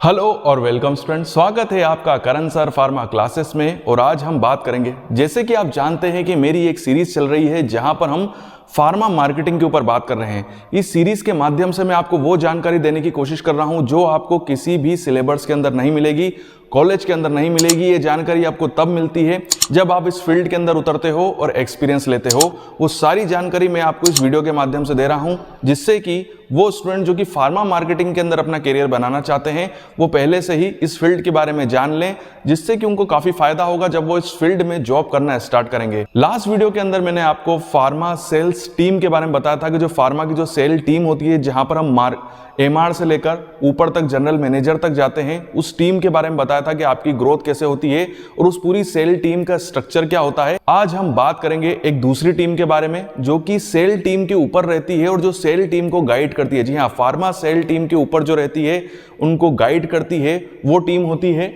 Hello और welcome student, स्वागत है आपका करण सर फार्मा क्लासेस में। और आज हम बात करेंगे, जैसे कि आप जानते हैं कि मेरी एक सीरीज चल रही है जहां पर हम फार्मा मार्केटिंग के ऊपर बात कर रहे हैं। इस सीरीज के माध्यम से मैं आपको वो जानकारी देने की कोशिश कर रहा हूं जो आपको किसी भी सिलेबस के अंदर नहीं मिलेगी, कॉलेज के अंदर नहीं मिलेगी। ये जानकारी आपको तब मिलती है जब आप इस फील्ड के अंदर उतरते हो और एक्सपीरियंस लेते हो। वो सारी जानकारी मैं आपको इस वीडियो के माध्यम से दे रहा हूं, जिससे कि वो स्टूडेंट जो कि फार्मा मार्केटिंग के अंदर अपना करियर बनाना चाहते हैं वो पहले से ही इस फील्ड के बारे में जान लें, जिससे कि उनको काफी फायदा होगा जब वो इस फील्ड में जॉब करना स्टार्ट करेंगे। लास्ट वीडियो के अंदर मैंने आपको फार्मा सेल्स टीम के बारे में बताया था कि जो फार्मा की जो सेल टीम होती है, जहां पर हम एमआर से लेकर ऊपर तक जनरल मैनेजर तक जाते हैं, उस टीम के बारे में बताया था कि आपकी ग्रोथ कैसे होती है और उस पूरी सेल टीम का स्ट्रक्चर क्या होता है। आज हम बात करेंगे एक दूसरी टीम के बारे में जो कि सेल टीम के ऊपर रहती है और जो सेल टीम को गाइड करती है। जी हाँ, फार्मा सेल टीम के ऊपर जो रहती है उनको गाइड करती है वो टीम होती है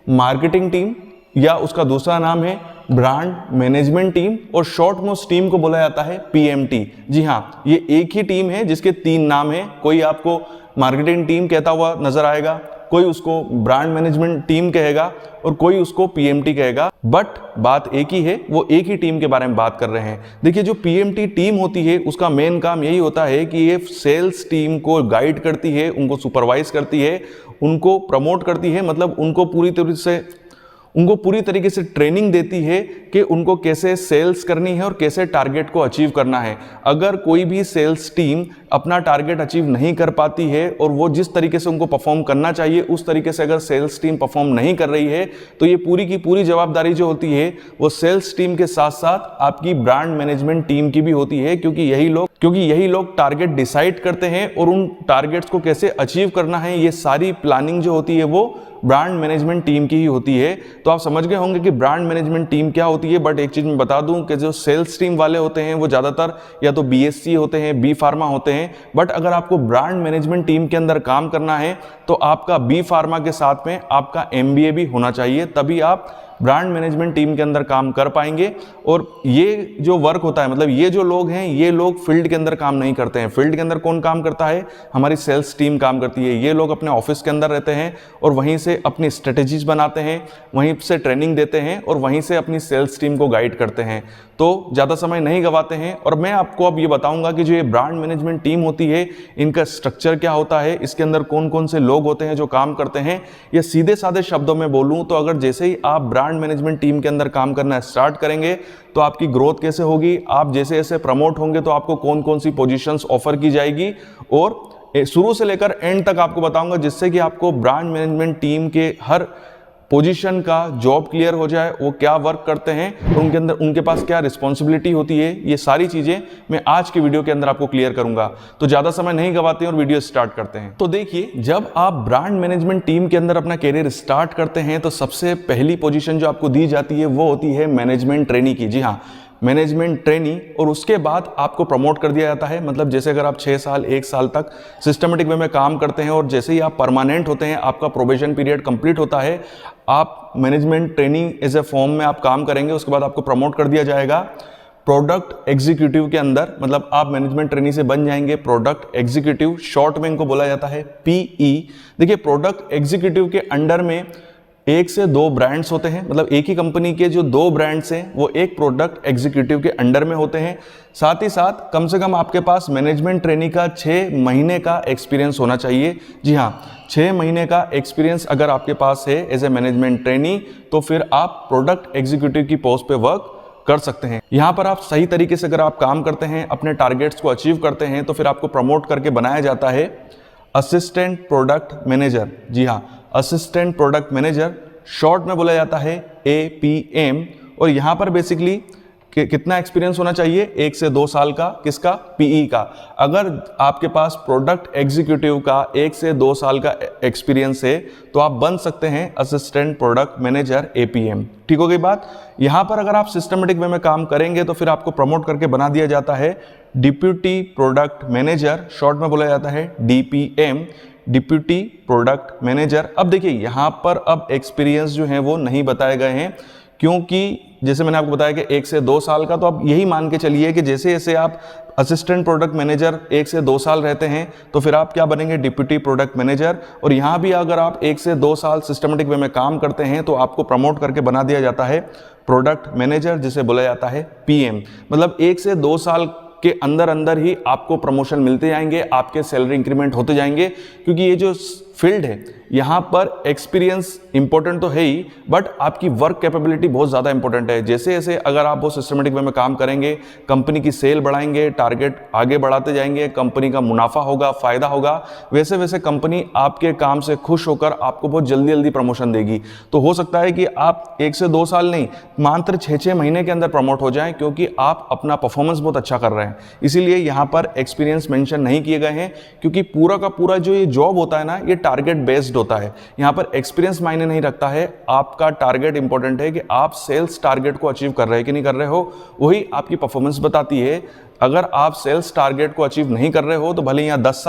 मार्केटिंग टीम, या उसका दूसरा नाम है ब्रांड मैनेजमेंट टीम, और शॉर्ट में उस टीम को बोला जाता है पीएमटी। जी हाँ, ये एक ही टीम है जिसके तीन नाम है। कोई आपको मार्केटिंग टीम कहता हुआ नजर आएगा, कोई उसको ब्रांड मैनेजमेंट टीम कहेगा और कोई उसको पीएमटी कहेगा, बट बात एक ही है, वो एक ही टीम के बारे में बात कर रहे हैं। देखिए, जो पीएमटी टीम होती है उसका मेन काम यही होता है कि ये सेल्स टीम को गाइड करती है, उनको सुपरवाइज करती है, उनको प्रमोट करती है, मतलब उनको पूरी तरीके से ट्रेनिंग देती है कि उनको कैसे सेल्स करनी है और कैसे टारगेट को अचीव करना है। अगर कोई भी सेल्स टीम अपना टारगेट अचीव नहीं कर पाती है और वो जिस तरीके से उनको परफॉर्म करना चाहिए उस तरीके से अगर सेल्स टीम परफॉर्म नहीं कर रही है, तो ये पूरी की पूरी जवाबदारी जो होती है वो सेल्स टीम के साथ साथ आपकी ब्रांड मैनेजमेंट टीम की भी होती है, क्योंकि यही लोग टारगेट डिसाइड करते हैं और उन टारगेट्स को कैसे अचीव करना है, ये सारी प्लानिंग जो होती है वो ब्रांड मैनेजमेंट टीम की ही होती है। तो आप समझ गए होंगे कि ब्रांड मैनेजमेंट टीम क्या होती है। बट एक चीज मैं बता दूं कि जो सेल्स टीम वाले होते हैं वो ज्यादातर या तो बीएससी होते हैं, बी फार्मा होते हैं। बट अगर आपको ब्रांड मैनेजमेंट टीम के अंदर काम करना है तो आपका बी फार्मा के साथ में आपका एमबीए भी होना चाहिए, तभी आप ब्रांड मैनेजमेंट टीम के अंदर काम कर पाएंगे। और ये जो वर्क होता है, मतलब ये जो लोग हैं, ये लोग फील्ड के अंदर काम नहीं करते हैं। फील्ड के अंदर कौन काम करता है? हमारी सेल्स टीम काम करती है। ये लोग अपने ऑफिस के अंदर रहते हैं और वहीं से अपनी स्ट्रेटेजीज बनाते हैं, वहीं से ट्रेनिंग देते हैं और वहीं से अपनी सेल्स टीम को गाइड करते हैं। तो ज़्यादा समय नहीं गवाते हैं। और मैं आपको अब ये बताऊंगा कि जो ये ब्रांड मैनेजमेंट टीम होती है, इनका स्ट्रक्चर क्या होता है, इसके अंदर कौन कौन से लोग होते हैं जो काम करते हैं। या सीधे साधे शब्दों में बोलूं तो अगर जैसे ही आप ब्रांड मैनेजमेंट टीम के अंदर काम करना स्टार्ट करेंगे तो आपकी ग्रोथ कैसे होगी, आप जैसे जैसे प्रमोट होंगे तो आपको कौन कौन सी पोजीशंस ऑफर की जाएगी, और शुरू से लेकर एंड तक आपको बताऊंगा, जिससे कि आपको ब्रांड मैनेजमेंट टीम के हर पोजीशन का जॉब क्लियर हो जाए, वो क्या वर्क करते हैं और उनके अंदर उनके पास क्या रिस्पॉन्सिबिलिटी होती है। ये सारी चीजें मैं आज की वीडियो के अंदर आपको क्लियर करूंगा। तो ज्यादा समय नहीं गवाते हैं और वीडियो स्टार्ट करते हैं। तो देखिए, जब आप ब्रांड मैनेजमेंट टीम के अंदर अपना करियर स्टार्ट करते हैं तो सबसे पहली पोजीशन जो आपको दी जाती है वो होती है मैनेजमेंट ट्रेनी की। जी हाँ, मैनेजमेंट ट्रेनी। और उसके बाद आपको प्रमोट कर दिया जाता है। मतलब जैसे अगर आप 6 साल 1 साल तक सिस्टमेटिक वे में काम करते हैं और जैसे ही आप परमानेंट होते हैं, आपका प्रोबेशन पीरियड कंप्लीट होता है, आप management training as a form में आप काम करेंगे, उसके बाद आपको प्रमोट कर दिया जाएगा प्रोडक्ट एग्जीक्यूटिव के अंदर। मतलब आप मैनेजमेंट ट्रेनी से बन जाएंगे प्रोडक्ट एग्जीक्यूटिव, शॉर्ट में इनको बोला जाता है पीई। देखिए, प्रोडक्ट एग्जीक्यूटिव के अंडर में 1 से 2 ब्रांड्स होते हैं। मतलब एक ही कंपनी के जो 2 ब्रांड्स हैं वो एक प्रोडक्ट एग्जीक्यूटिव के अंडर में होते हैं। साथ ही साथ कम से कम आपके पास मैनेजमेंट ट्रेनी का 6 महीने का एक्सपीरियंस होना चाहिए। जी हाँ, 6 महीने का एक्सपीरियंस अगर आपके पास है एज ए मैनेजमेंट ट्रेनी, तो फिर आप प्रोडक्ट एग्जीक्यूटिव की पोस्ट पे वर्क कर सकते हैं। यहाँ पर आप सही तरीके से अगर आप काम करते हैं, अपने टारगेट्स को अचीव करते हैं, तो फिर आपको प्रमोट करके बनाया जाता है असिस्टेंट प्रोडक्ट मैनेजर। जी हाँ, असिस्टेंट प्रोडक्ट मैनेजर, शॉर्ट में बोला जाता है एपीएम। और यहाँ पर बेसिकली कितना एक्सपीरियंस होना चाहिए? 1 से 2 साल का। किसका? पीई का। अगर आपके पास प्रोडक्ट एग्जीक्यूटिव का 1 से 2 साल का एक्सपीरियंस है तो आप बन सकते हैं असिस्टेंट प्रोडक्ट मैनेजर एपीएम। ठीक हो गई बात। यहाँ पर अगर आप सिस्टमेटिक वे में काम करेंगे तो फिर आपको प्रमोट करके बना दिया जाता है डिप्यूटी प्रोडक्ट मैनेजर, शॉर्ट में बोला जाता है डीपीएम, डिप्यूटी प्रोडक्ट मैनेजर। अब देखिए, यहाँ पर अब एक्सपीरियंस जो है वो नहीं बताए गए हैं, क्योंकि जैसे मैंने आपको बताया कि 1 से 2 साल का, तो आप यही मान के चलिए कि जैसे जैसे आप असिस्टेंट प्रोडक्ट मैनेजर 1 से 2 साल रहते हैं तो फिर आप क्या बनेंगे, डिप्यूटी प्रोडक्ट मैनेजर। और यहाँ भी अगर आप 1 से 2 साल सिस्टमेटिक वे में काम करते हैं तो आपको प्रमोट करके बना दिया जाता है प्रोडक्ट मैनेजर, जिसे बोला जाता है पीएम। मतलब 1 से 2 साल के अंदर अंदर ही आपको प्रमोशन मिलते जाएंगे, आपके सैलरी इंक्रीमेंट होते जाएंगे, क्योंकि ये जो फील्ड है यहाँ पर एक्सपीरियंस इंपॉर्टेंट तो है ही, बट आपकी वर्क कैपेबिलिटी बहुत ज़्यादा इंपॉर्टेंट है। जैसे जैसे अगर आप वो सिस्टमेटिक वे में काम करेंगे, कंपनी की सेल बढ़ाएंगे, टारगेट आगे बढ़ाते जाएंगे, कंपनी का मुनाफा होगा, फायदा होगा, वैसे वैसे कंपनी आपके काम से खुश होकर आपको बहुत जल्दी जल्दी प्रमोशन देगी। तो हो सकता है कि आप 1 से 2 साल नहीं, मात्र 6-6 महीने के अंदर प्रमोट हो जाएं, क्योंकि आप अपना परफॉर्मेंस बहुत अच्छा कर रहे हैं। इसीलिए यहाँ पर एक्सपीरियंस मेंशन नहीं किए गए हैं, क्योंकि पूरा का पूरा जो ये जॉब होता है ना, ये टारगेट बेस्ड होता है। यहाँ पर एक्सपीरियंस मायने नहीं रखता है, आपका टारगेट इंपॉर्टेंट है कि आप सेल्स टारगेट को अचीव कर रहे हैं कि नहीं कर रहे हो, वही आपकी परफॉर्मेंस बताती है। अगर आप सेल्स टारगेट को अचीव नहीं कर रहे हो तो भले यहाँ 10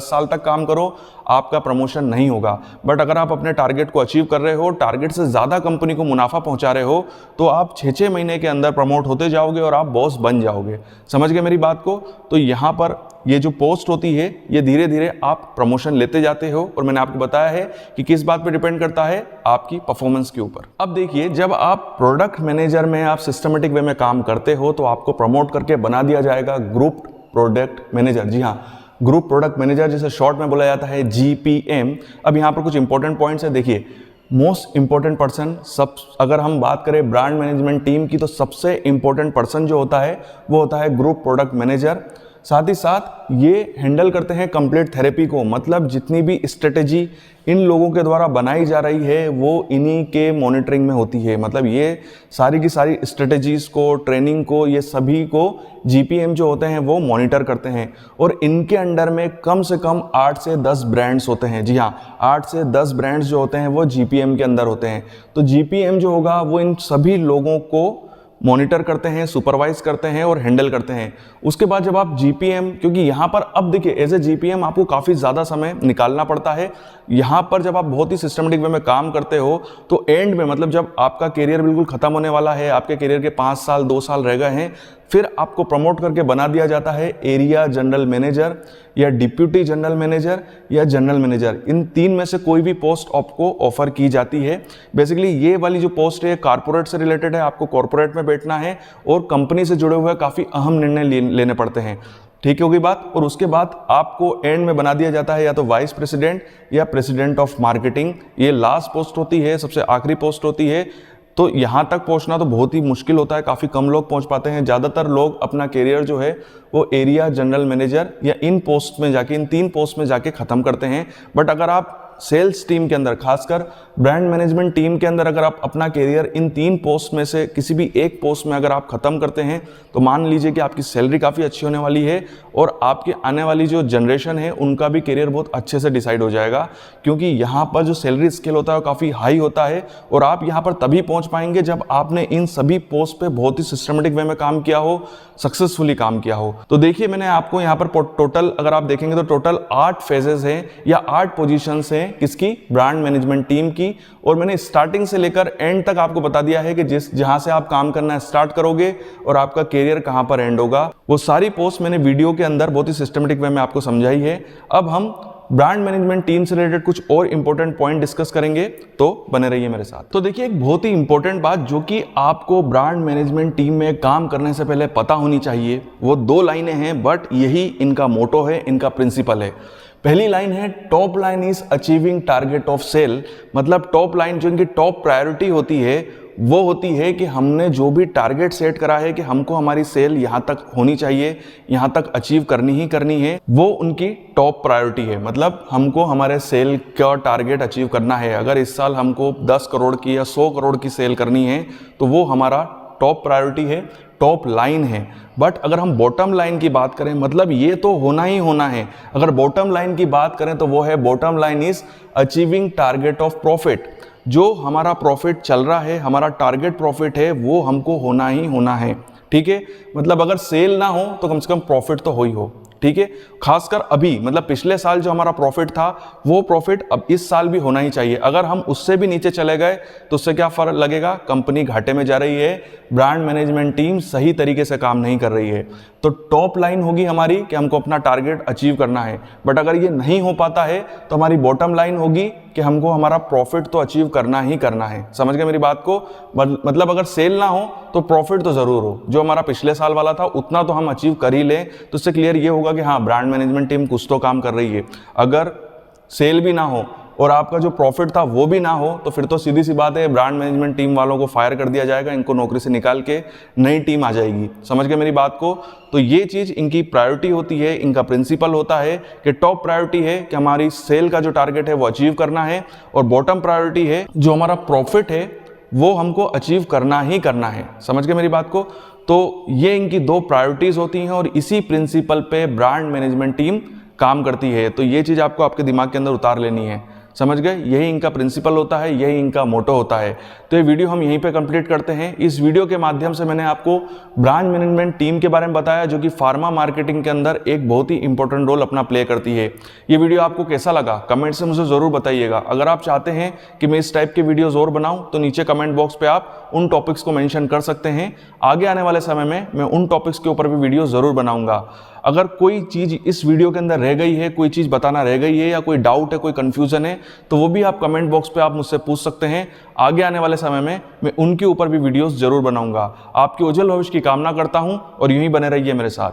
साल तक काम करो, आपका प्रमोशन नहीं होगा। बट अगर आप अपने टारगेट को अचीव कर रहे हो, टारगेट से ज़्यादा कंपनी को मुनाफा पहुंचा रहे हो, तो आप 6-6 महीने के अंदर प्रमोट होते जाओगे और आप बॉस बन जाओगे। समझ गए मेरी बात को? तो यहाँ पर ये जो पोस्ट होती है, ये धीरे धीरे आप प्रमोशन लेते जाते हो, और मैंने आपको बताया है कि किस बात पे डिपेंड करता है, आपकी परफॉर्मेंस के ऊपर। अब देखिए, जब आप प्रोडक्ट मैनेजर में आप सिस्टमेटिक वे में काम करते हो तो आपको प्रमोट करके बना दिया जाएगा ग्रुप प्रोडक्ट मैनेजर। जी हाँ, ग्रुप प्रोडक्ट मैनेजर, जिसे शॉर्ट में बोला जाता है GPM। अब यहाँ पर कुछ इंपॉर्टेंट पॉइंट्स है। देखिए, मोस्ट इंपॉर्टेंट पर्सन, सब अगर हम बात करें ब्रांड मैनेजमेंट टीम की, तो सबसे इंपॉर्टेंट पर्सन जो होता है वो होता है ग्रुप प्रोडक्ट मैनेजर। साथ ही साथ ये हैंडल करते हैं कंप्लीट थेरेपी को, मतलब जितनी भी स्ट्रेटेजी इन लोगों के द्वारा बनाई जा रही है वो इन्हीं के मॉनिटरिंग में होती है। मतलब ये सारी की सारी स्ट्रेटेजीज को, ट्रेनिंग को, ये सभी को GPM जो होते हैं वो मॉनिटर करते हैं। और इनके अंडर में कम से कम 8 से 10 ब्रांड्स होते हैं। जी हाँ, 8 से 10 ब्रांड्स जो होते हैं वो GPM के अंदर होते हैं। तो GPM जो होगा वो इन सभी लोगों को मॉनिटर करते हैं, सुपरवाइज करते हैं और हैंडल करते हैं। उसके बाद जब आप GPM, क्योंकि यहाँ पर अब देखिए एज ए GPM आपको काफ़ी ज़्यादा समय निकालना पड़ता है। यहाँ पर जब आप बहुत ही सिस्टमेटिक वे में काम करते हो तो एंड में, मतलब जब आपका करियर बिल्कुल ख़त्म होने वाला है, आपके करियर के 5 साल 2 साल रह गए हैं, फिर आपको प्रमोट करके बना दिया जाता है एरिया जनरल मैनेजर या डिप्यूटी जनरल मैनेजर या जनरल मैनेजर। इन 3 में से कोई भी पोस्ट आपको ऑफर की जाती है। बेसिकली ये वाली जो पोस्ट है कॉर्पोरेट से रिलेटेड है, आपको कॉर्पोरेट में बैठना है और कंपनी से जुड़े हुए काफ़ी अहम निर्णय लेने पड़ते हैं। ठीक होगी बात। और उसके बाद आपको एंड में बना दिया जाता है या तो वाइस प्रेसिडेंट या प्रेसिडेंट ऑफ मार्केटिंग। ये लास्ट पोस्ट होती है, सबसे आखिरी पोस्ट होती है। तो यहाँ तक पहुँचना तो बहुत ही मुश्किल होता है, काफ़ी कम लोग पहुँच पाते हैं। ज़्यादातर लोग अपना करियर जो है वो एरिया जनरल मैनेजर या इन पोस्ट में जाके, इन 3 पोस्ट में जाके ख़त्म करते हैं। बट अगर आप सेल्स टीम के अंदर, खासकर ब्रांड मैनेजमेंट टीम के अंदर, अगर आप अपना करियर इन 3 पोस्ट में से किसी भी एक पोस्ट में अगर आप ख़त्म करते हैं तो मान लीजिए कि आपकी सैलरी काफ़ी अच्छी होने वाली है और आपके आने वाली जो जनरेशन है उनका भी करियर बहुत अच्छे से डिसाइड हो जाएगा। क्योंकि यहाँ पर जो सैलरी स्केल होता है वो काफ़ी हाई होता है और आप यहाँ पर तभी पहुँच पाएंगे जब आपने इन सभी पोस्ट पे बहुत ही सिस्टमेटिक वे में काम किया हो, सक्सेसफुली काम किया हो। तो देखिए, मैंने आपको यहाँ पर टोटल अगर आप देखेंगे तो टोटल 8 फेजेस हैं या 8 पोजीशंस हैं किसकी, ब्रांड मैनेजमेंट टीम की। और मैंने स्टार्टिंग से लेकर एंड तक आपको बता दिया है कि जहां से आप काम करना स्टार्ट करोगे और आपका करियर कहां पर एंड होगा। वो सारी पोस्ट मैंने वीडियो के अंदर बहुत ही सिस्टमेटिक वे में आपको समझाई है। अब हम ब्रांड मैनेजमेंट टीम से रिलेटेड कुछ और इंपॉर्टेंट पॉइंट डिस्कस करेंगे, तो बने रहिए मेरे साथ। तो देखिए, एक बहुत ही इंपॉर्टेंट बात जो कि आपको ब्रांड मैनेजमेंट टीम में काम करने से पहले पता होनी चाहिए, वो 2 लाइनें हैं, बट यही इनका मोटो है, इनका प्रिंसिपल है। पहली लाइन है, top line is achieving target of sale. मतलब टॉप लाइन जो इनकी टॉप प्रायोरिटी होती है वो होती है कि हमने जो भी टारगेट सेट करा है कि हमको हमारी सेल यहाँ तक होनी चाहिए, यहाँ तक अचीव करनी ही करनी है, वो उनकी टॉप प्रायोरिटी है। मतलब हमको हमारे सेल का टारगेट अचीव करना है। अगर इस साल हमको 10 करोड़ की या 100 करोड़ की सेल करनी है तो वो हमारा टॉप प्रायोरिटी है, टॉप लाइन है। बट अगर हम बॉटम लाइन की बात करें, मतलब ये तो होना ही होना है। अगर बॉटम लाइन की बात करें तो वो है, bottom line is achieving target of profit. जो हमारा प्रॉफिट चल रहा है, हमारा टारगेट प्रॉफिट है, वो हमको होना ही होना है। ठीक है, मतलब अगर सेल ना हो तो कम से कम प्रॉफिट तो हो ही हो। ठीक है। खासकर अभी मतलब पिछले साल जो हमारा प्रॉफिट था वो प्रॉफिट अब इस साल भी होना ही चाहिए। अगर हम उससे भी नीचे चले गए तो उससे क्या फर्क लगेगा, कंपनी घाटे में जा रही है, ब्रांड मैनेजमेंट टीम सही तरीके से काम नहीं कर रही है। तो टॉप लाइन होगी हमारी कि हमको अपना टारगेट अचीव करना है, बट अगर ये नहीं हो पाता है तो हमारी बॉटम लाइन होगी कि हमको हमारा प्रॉफिट तो अचीव करना ही करना है। समझ गए मेरी बात को? मतलब अगर सेल ना हो तो प्रॉफिट तो जरूर हो, जो हमारा पिछले साल वाला था उतना तो हम अचीव कर ही लें, तो इससे क्लियर ये होगा कि हाँ ब्रांड मैनेजमेंट टीम कुछ तो काम कर रही है। अगर सेल भी ना हो और आपका जो प्रॉफिट था वो भी ना हो तो फिर तो सीधी सी बात है, ब्रांड मैनेजमेंट टीम वालों को फायर कर दिया जाएगा, इनको नौकरी से निकाल के नई टीम आ जाएगी। समझ गए मेरी बात को? तो ये चीज़ इनकी प्रायोरिटी होती है, इनका प्रिंसिपल होता है कि टॉप प्रायोरिटी है कि हमारी सेल का जो टारगेट है वो अचीव करना है, और बॉटम प्रायोरिटी है जो हमारा प्रॉफिट है वो हमको अचीव करना ही करना है। समझ गए मेरी बात को? तो ये इनकी दो प्रायोरिटीज होती हैं और इसी प्रिंसिपल पे ब्रांड मैनेजमेंट टीम काम करती है। तो ये चीज़ आपको आपके दिमाग के अंदर उतार लेनी है। समझ गए? यही इनका प्रिंसिपल होता है, यही इनका मोटो होता है। तो ये वीडियो हम यहीं पे कंप्लीट करते हैं। इस वीडियो के माध्यम से मैंने आपको ब्रांड मैनेजमेंट टीम के बारे में बताया, जो कि फार्मा मार्केटिंग के अंदर एक बहुत ही इंपॉर्टेंट रोल अपना प्ले करती है। ये वीडियो आपको कैसा लगा कमेंट से मुझे ज़रूर बताइएगा। अगर आप चाहते हैं कि मैं इस टाइप के वीडियोज़ और बनाऊँ तो नीचे कमेंट बॉक्स पर आप उन टॉपिक्स को मैंशन कर सकते हैं। आगे आने वाले समय में मैं उन टॉपिक्स के ऊपर भी वीडियो ज़रूर बनाऊंगा। अगर कोई चीज़ इस वीडियो के अंदर रह गई है, कोई चीज़ बताना रह गई है, या कोई डाउट है, कोई कंफ्यूजन है, तो वो भी आप कमेंट बॉक्स पे आप मुझसे पूछ सकते हैं। आगे आने वाले समय में मैं उनके ऊपर भी वीडियोस जरूर बनाऊंगा। आपके उज्जवल भविष्य की कामना करता हूं और यूं ही बने रहिए मेरे साथ।